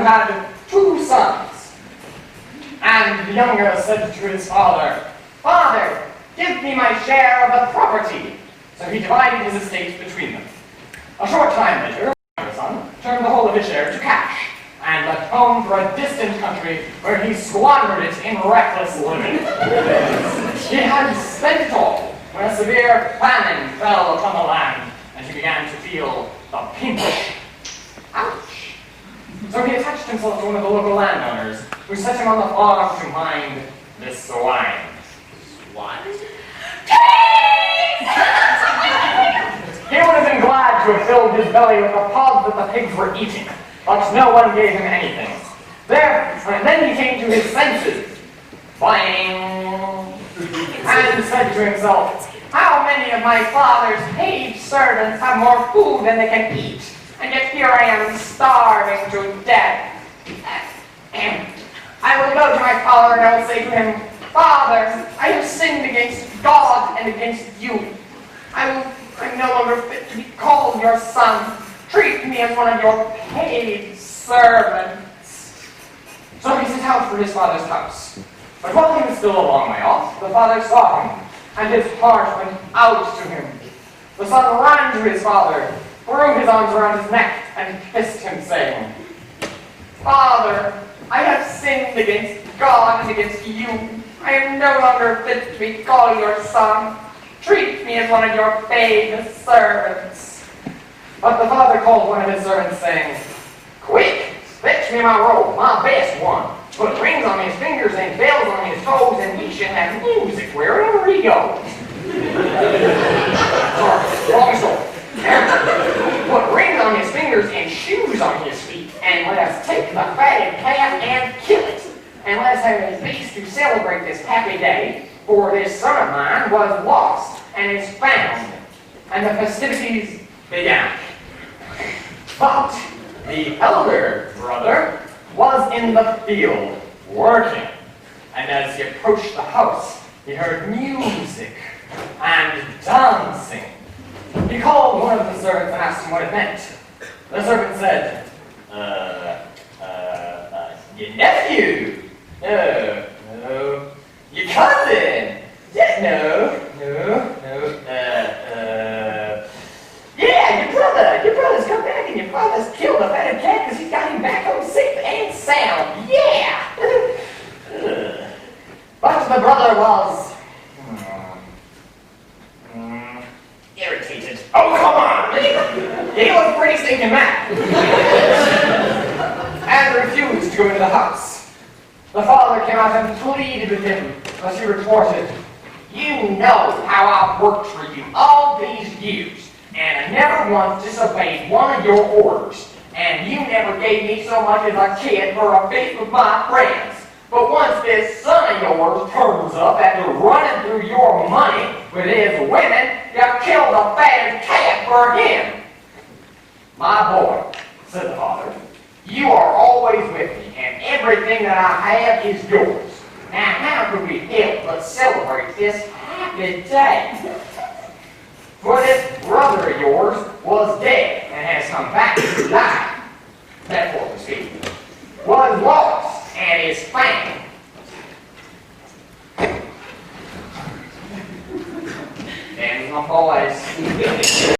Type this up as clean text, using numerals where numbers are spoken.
had 2 sons. And the younger said to his father, "Father, give me my share of the property." So he divided his estate between them. A short time later, the younger son turned the whole of his share to cash and left home for a distant country where he squandered it in reckless living. He had spent it all when a severe famine fell upon the land, and he began to feel the pinch. Ouch! So he attached himself to one of the local landowners, who set him on the farm to mind the swine. Swine? He would have been glad to have filled his belly with the pods that the pigs were eating, but no one gave him anything. Then he came to his senses, and said to himself, "How many of my father's paid servants have more food than they can eat? And yet here I am starving to death. I will go to my father and I will say to him, 'Father, I have sinned against God and against you. I'm no longer fit to be called your son. Treat me as one of your paid servants.'" So he set out for his father's house. But while he was still a long way off, the father saw him, and his heart went out to him. The son ran to his father, threw his arms around his neck, and kissed him, saying, "Father, I have sinned against God and against you. I am no longer fit to be called your son. Treat me as one of your paid servants." But the father called one of his servants, saying, "Quick, fetch me my robe, my best one. Put rings on his fingers and bells on his toes, and he shall have music wherever he goes." Sorry, wrong story. Put rings on his fingers and shoes on his feet, and let us take the fatted calf and kill it. And let us have a feast to celebrate this happy day, for this son of mine was lost and is found. And the festivities began. But the elder brother was in the field working, and as he approached the house, he heard music and dancing. He called one of the servants and asked him what it meant. The servant said, "Your nephew? No. Your cousin? Yeah, no. Yeah, your brother's come back, and your father's killed the fatted cat because he's got him back home safe and sound. Yeah." But the brother was irritated. Oh, come on! He was pretty stinking mad. And refused to go into the house. The father came out and pleaded with him, as he retorted, "You know how I've worked for you all these years, and I never once disobeyed one of your orders, and you never gave me so much as a kid for a feast with my friends. But once this son of yours turns up after running through your money with his women, you killed the fatted calf for him." "My boy," said the father, "you are always with me, and everything that I have is yours. Now how could we help but celebrate this happy day? For this brother of yours was dead and has come back to life," metaphorically speaking, "was lost and is found." And my boys.